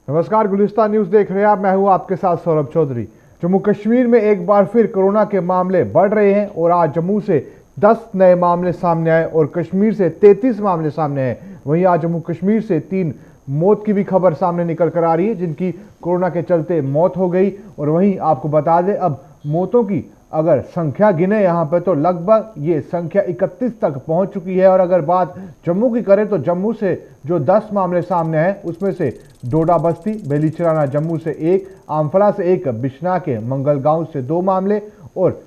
नमस्कार, गुलिस्तान न्यूज देख रहे हैं आप। मैं हूं आपके साथ सौरभ चौधरी। जम्मू कश्मीर में एक बार फिर कोरोना के मामले बढ़ रहे हैं और आज जम्मू से 10 नए मामले सामने आए और कश्मीर से 33 मामले सामने आए। वहीं आज जम्मू कश्मीर से 3 मौत की भी खबर सामने निकल कर आ रही है, जिनकी कोरोना के चलते मौत हो गई। और वहीं आपको बता दें, अब मौतों की अगर संख्या गिने यहाँ पर तो लगभग ये संख्या 31 तक पहुंच चुकी है। और अगर बात जम्मू की करें तो जम्मू से जो 10 मामले सामने हैं उसमें से डोडा बस्ती, बेलीचराना जम्मू से 1, आमफला से 1, बिश्ना के मंगलगांव से 2 मामले और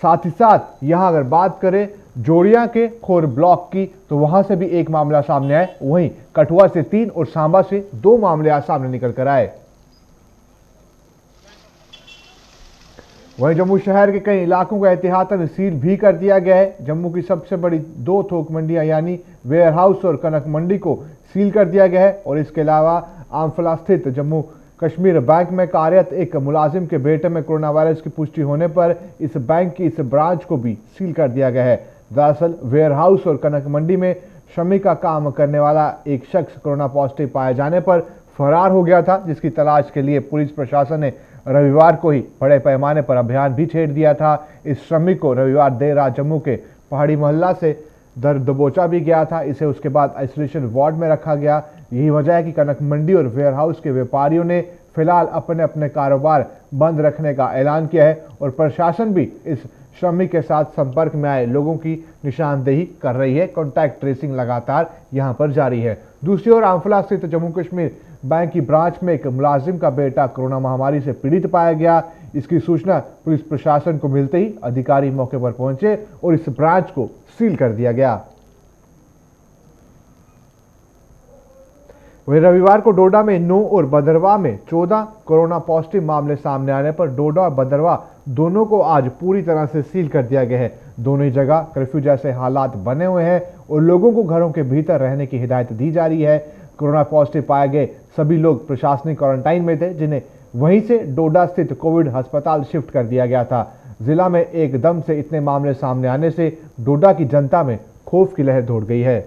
साथ ही साथ यहां अगर बात करें जोड़िया के खोर ब्लॉक की तो वहां से भी 1 मामला सामने आए। वहीं कठुआ से 3 और सांबा से 2 मामले आज सामने निकल कर आए। वहीं जम्मू शहर के कई इलाकों को एहतियातन सील भी कर दिया गया है। जम्मू की सबसे बड़ी 2 थोक मंडियां यानी वेयर हाउस और कनक मंडी को सील कर दिया गया है। और इसके अलावा आमफला स्थित जम्मू कश्मीर बैंक में कार्यरत एक मुलाजिम के बेटे में कोरोना वायरस की पुष्टि होने पर इस बैंक की इस ब्रांच को भी सील कर दिया गया है। दरअसल वेयर हाउस और कनक मंडी में श्रमिक का काम करने वाला एक शख्स कोरोना पॉजिटिव पाए जाने पर फरार हो गया था, जिसकी तलाश के लिए पुलिस प्रशासन ने रविवार को ही बड़े पैमाने पर अभियान भी छेड़ दिया था। इस श्रमिक को रविवार देर रात जम्मू के पहाड़ी मोहल्ला से दबोचा भी गया था। इसे उसके बाद आइसोलेशन वार्ड में रखा गया। यही वजह है कि कनक मंडी और वेयर हाउस के व्यापारियों ने फिलहाल अपने अपने कारोबार बंद रखने का ऐलान किया है और प्रशासन भी इस श्रमिक के साथ संपर्क में आए लोगों की निशानदेही कर रही है। कॉन्टैक्ट ट्रेसिंग लगातार यहां पर जारी है। दूसरी ओर आमफला स्थित जम्मू कश्मीर बैंक की ब्रांच में एक मुलाजिम का बेटा कोरोना महामारी से पीड़ित पाया गया। इसकी सूचना पुलिस प्रशासन को मिलते ही अधिकारी मौके पर पहुंचे और इस ब्रांच को सील कर दिया गया। वहीं रविवार को डोडा में 9 और भदरवा में 14 कोरोना पॉजिटिव मामले सामने आने पर डोडा और भदरवा दोनों को आज पूरी तरह से सील कर दिया गया है। दोनों ही जगह कर्फ्यू जैसे हालात बने हुए हैं और लोगों को घरों के भीतर रहने की हिदायत दी जा रही है। कोरोना पॉजिटिव पाए गए सभी लोग प्रशासनिक क्वारंटाइन में थे, जिन्हें वहीं से डोडा स्थित कोविड अस्पताल शिफ्ट कर दिया गया था। जिला में एकदम से इतने मामले सामने आने से डोडा की जनता में खौफ की लहर दौड़ गई है।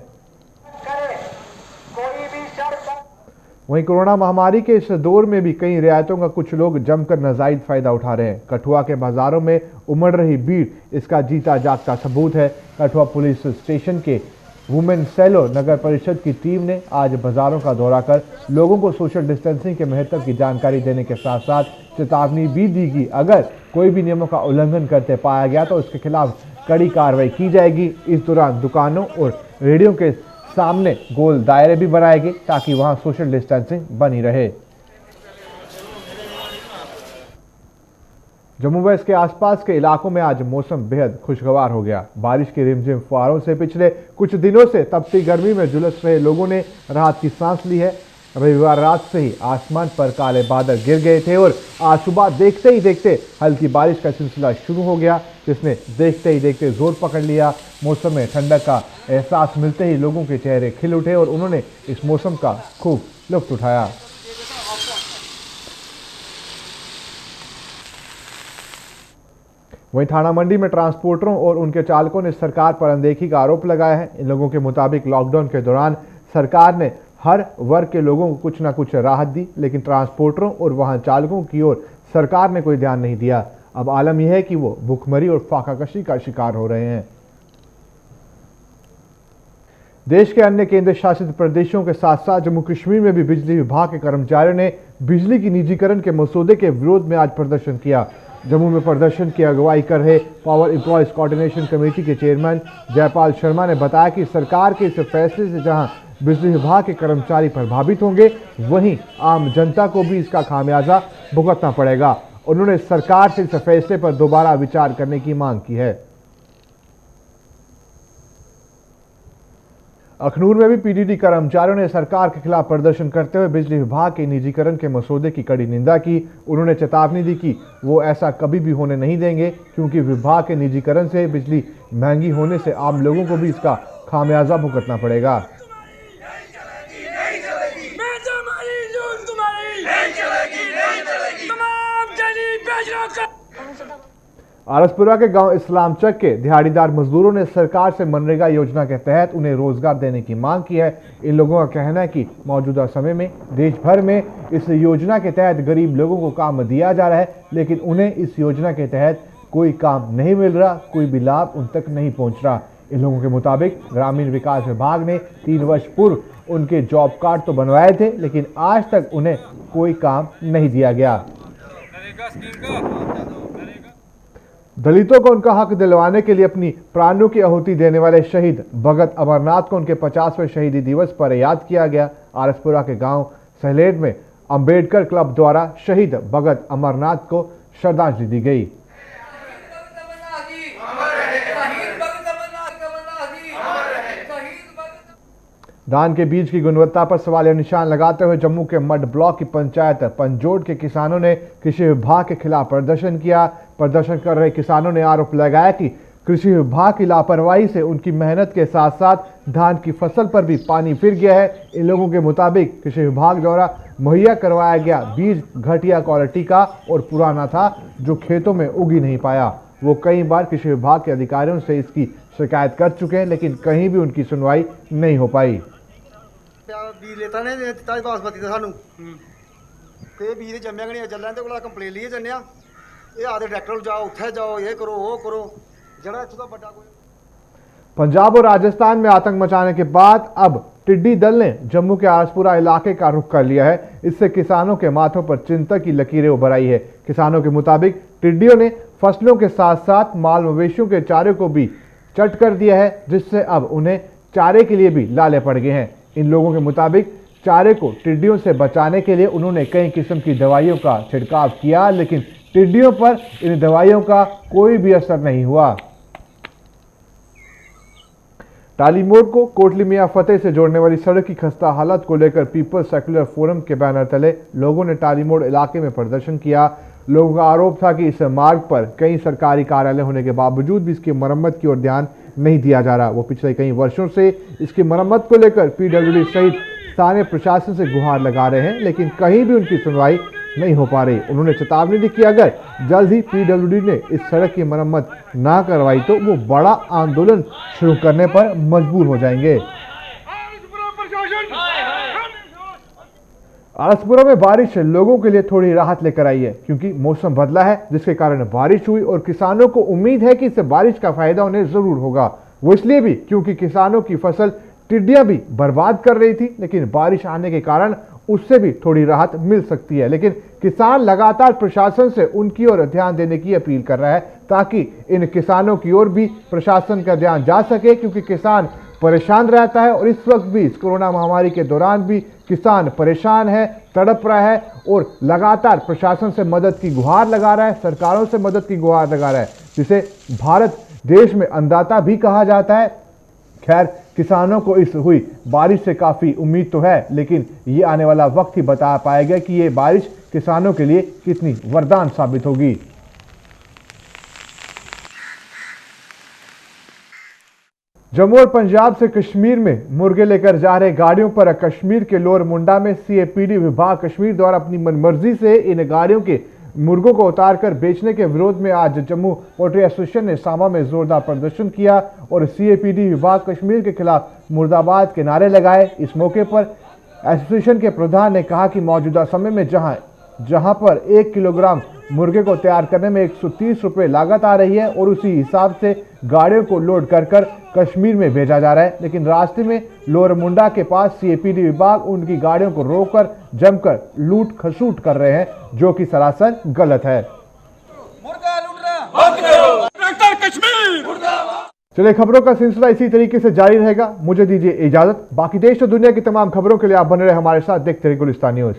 वहीं कोरोना महामारी के इस दौर में भी कई रियायतों का कुछ लोग जमकर नाजायज फायदा उठा रहे हैं। कठुआ के बाजारों में उमड़ रही भीड़ इसका जीता जागता सबूत है। कठुआ पुलिस स्टेशन के वुमेन सेलो नगर परिषद की टीम ने आज बाजारों का दौरा कर लोगों को सोशल डिस्टेंसिंग के महत्व की जानकारी देने के साथ साथ चेतावनी भी दी कि अगर कोई भी नियमों का उल्लंघन करते पाया गया तो उसके खिलाफ कड़ी कार्रवाई की जाएगी। इस दौरान दुकानों और रेहड़ियों के सामने गोल दायरे भी बनाए गए ताकि वहां सोशल डिस्टेंसिंग बनी रहे। जम्मू व इसके आसपास के इलाकों में आज मौसम बेहद खुशगवार हो गया। बारिश की रिमझिम फुहारों से पिछले कुछ दिनों से तपती गर्मी में झुलस रहे लोगों ने राहत की सांस ली है। रविवार रात से ही आसमान पर काले बादल गिर गए थे और आज सुबह देखते ही देखते हल्की बारिश का सिलसिला शुरू हो गया, जिसने देखते ही देखते जोर पकड़ लिया। मौसम में ठंडक का एहसास मिलते ही लोगों के चेहरे खिल उठे और उन्होंने इस मौसम का खूब लुत्फ उठाया। वहीं थाना मंडी में ट्रांसपोर्टरों और उनके चालकों ने सरकार पर अनदेखी का आरोप लगाया है। इन लोगों के मुताबिक लॉकडाउन के दौरान सरकार ने हर वर्ग के लोगों को कुछ ना कुछ राहत दी, लेकिन ट्रांसपोर्टरों और वाहन चालकों की ओर सरकार ने कोई ध्यान नहीं दिया। अब आलम यह है कि वो भूखमरी और फाकाकशी का शिकार हो रहे हैं। देश के अन्य केंद्र शासित प्रदेशों के साथ साथ जम्मू कश्मीर में भी बिजली विभाग के कर्मचारियों ने बिजली की निजीकरण के मसौदे के विरोध में आज प्रदर्शन किया। जम्मू में प्रदर्शन की अगुवाई कर रहे पावर एम्प्लॉयज कोऑर्डिनेशन कमेटी के चेयरमैन जयपाल शर्मा ने बताया कि सरकार के इस फैसले से जहां बिजली विभाग के कर्मचारी प्रभावित होंगे, वहीं आम जनता को भी इसका खामियाजा भुगतना पड़ेगा। उन्होंने सरकार से इस फैसले पर दोबारा विचार करने की मांग की है। अखनूर में भी पीडीडी कर्मचारियों ने सरकार के खिलाफ प्रदर्शन करते हुए बिजली विभाग के निजीकरण के मसौदे की कड़ी निंदा की। उन्होंने चेतावनी दी कि वो ऐसा कभी भी होने नहीं देंगे, क्योंकि विभाग के निजीकरण से बिजली महंगी होने से आम लोगों को भी इसका खामियाजा भुगतना पड़ेगा। आरसपुरा के गांव इस्लाम चक के दिहाड़ीदार मजदूरों ने सरकार से मनरेगा योजना के तहत उन्हें रोजगार देने की मांग की है। इन लोगों का कहना है कि मौजूदा समय में देश भर में इस योजना के तहत गरीब लोगों को काम दिया जा रहा है, लेकिन उन्हें इस योजना के तहत कोई काम नहीं मिल रहा, कोई भी लाभ उन तक नहीं पहुंच रहा। इन लोगों के मुताबिक ग्रामीण विकास विभाग ने 3 वर्ष पूर्व उनके जॉब कार्ड तो बनवाए थे, लेकिन आज तक उन्हें कोई काम नहीं दिया गया। दलितों को उनका हक दिलवाने के लिए अपनी प्राणों की आहुति देने वाले शहीद भगत अमरनाथ को उनके 50वें शहीदी दिवस पर याद किया गया। आरसपुरा के गांव सहलेड में अंबेडकर क्लब द्वारा शहीद भगत अमरनाथ को श्रद्धांजलि दी गई। धान के बीज की गुणवत्ता पर सवालिया निशान लगाते हुए जम्मू के मड ब्लॉक की पंचायत पंजोड़ के किसानों ने कृषि विभाग के खिलाफ प्रदर्शन किया। प्रदर्शन कर रहे किसानों ने आरोप लगाया कि कृषि विभाग की लापरवाही से उनकी मेहनत के साथ साथ धान की फसल पर भी पानी फिर गया है। इन लोगों के मुताबिक कृषि विभाग द्वारा मुहैया करवाया गया बीज घटिया क्वालिटी का और पुराना था, जो खेतों में उग ही नहीं पाया। वो कई बार कृषि विभाग के अधिकारियों से इसकी शिकायत कर चुके हैं, लेकिन कहीं भी उनकी सुनवाई नहीं हो पाई। बीज लेता ने दिता बासमती का सानू ते बीज जम्मिया गई चल को कंप्लेन लिए जन्ने ये आदे ट्रैक्टर जाओ उत्थे जाओ ये करो वो करो जरा इत्थों दा बड़ा कोई। पंजाब और राजस्थान में आतंक मचाने के बाद अब टिड्डी दल ने जम्मू के आरसपुरा इलाके का रुख कर लिया है। इससे किसानों के माथों पर चिंता की लकीरें उभर आई है। किसानों के मुताबिक टिड्डियों ने फसलों के साथ साथ माल मवेशियों के चारे को भी चट कर दिया है, जिससे अब उन्हें चारे के लिए भी लाले पड़ गए हैं। इन लोगों के मुताबिक चारे को टिड्डियों से बचाने के लिए उन्होंने कई किस्म की दवाइयों का छिड़काव किया, लेकिन टिड्डियों पर इन दवाइयों का कोई भी असर नहीं हुआ। टाली मोड़ को कोटली मियां फतेह से जोड़ने वाली सड़क की खस्ता हालत को लेकर पीपल्स सेक्युलर फोरम के बैनर तले लोगों ने टाली मोड़ इलाके में प्रदर्शन किया। लोगों का आरोप था कि इस मार्ग पर कई सरकारी कार्यालय होने के बावजूद भी इसकी मरम्मत की ओर ध्यान नहीं दिया जा रहा। वो पिछले कई वर्षों से इसकी मरम्मत को लेकर पीडब्ल्यूडी सहित स्थानीय प्रशासन से गुहार लगा रहे हैं, लेकिन कहीं भी उनकी सुनवाई नहीं हो पा रही। उन्होंने चेतावनी दी कि अगर जल्द ही पीडब्ल्यूडी ने इस सड़क की मरम्मत ना करवाई तो वो बड़ा आंदोलन शुरू करने पर मजबूर हो जाएंगे। आरसपुरा में बारिश लोगों के लिए थोड़ी राहत लेकर आई है, क्योंकि मौसम बदला है, जिसके कारण बारिश हुई और किसानों को उम्मीद है कि इससे बारिश का फायदा उन्हें जरूर होगा। वो इसलिए भी क्योंकि किसानों की फसल टिड्डियां भी बर्बाद कर रही थी, लेकिन बारिश आने के कारण उससे भी थोड़ी राहत मिल सकती है। लेकिन किसान लगातार प्रशासन से उनकी ओर ध्यान देने की अपील कर रहा है, ताकि इन किसानों की ओर भी प्रशासन का ध्यान जा सके, क्योंकि किसान परेशान रहता है और इस वक्त भी इस कोरोना महामारी के दौरान भी किसान परेशान है, तड़प रहा है और लगातार प्रशासन से मदद की गुहार लगा रहा है, सरकारों से मदद की गुहार लगा रहा है, जिसे भारत देश में अन्नदाता भी कहा जाता है। खैर, किसानों को इस हुई बारिश से काफी उम्मीद तो है, लेकिन ये आने वाला वक्त ही बता पाएगा कि ये बारिश किसानों के लिए कितनी वरदान साबित होगी। जम्मू और पंजाब से कश्मीर में मुर्गे लेकर जा रहे गाड़ियों पर कश्मीर के लोअर मुंडा में सीएपीडी विभाग कश्मीर द्वारा अपनी मनमर्जी से इन गाड़ियों के मुर्गों को उतारकर बेचने के विरोध में आज जम्मू पोल्ट्री एसोसिएशन ने सांबा में जोरदार प्रदर्शन किया और सीएपीडी विभाग कश्मीर के खिलाफ मुर्दाबाद के नारे लगाए। इस मौके पर एसोसिएशन के प्रधान ने कहा कि मौजूदा समय में जहां पर 1 किलोग्राम मुर्गे को तैयार करने में 130 रुपये लागत आ रही है और उसी हिसाब से गाड़ियों को लोड कर कश्मीर में भेजा जा रहा है, लेकिन रास्ते में लोअर मुंडा के पास सीएपीडी विभाग उनकी गाड़ियों को रोककर जमकर लूट खसूट कर रहे हैं, जो कि सरासर गलत है। चलिए, खबरों का सिलसिला इसी तरीके से जारी रहेगा। मुझे दीजिए इजाजत। बाकी देश और दुनिया की तमाम खबरों के लिए आप बने रहे हमारे साथ। देखते रहिए गुलिस्तान न्यूज।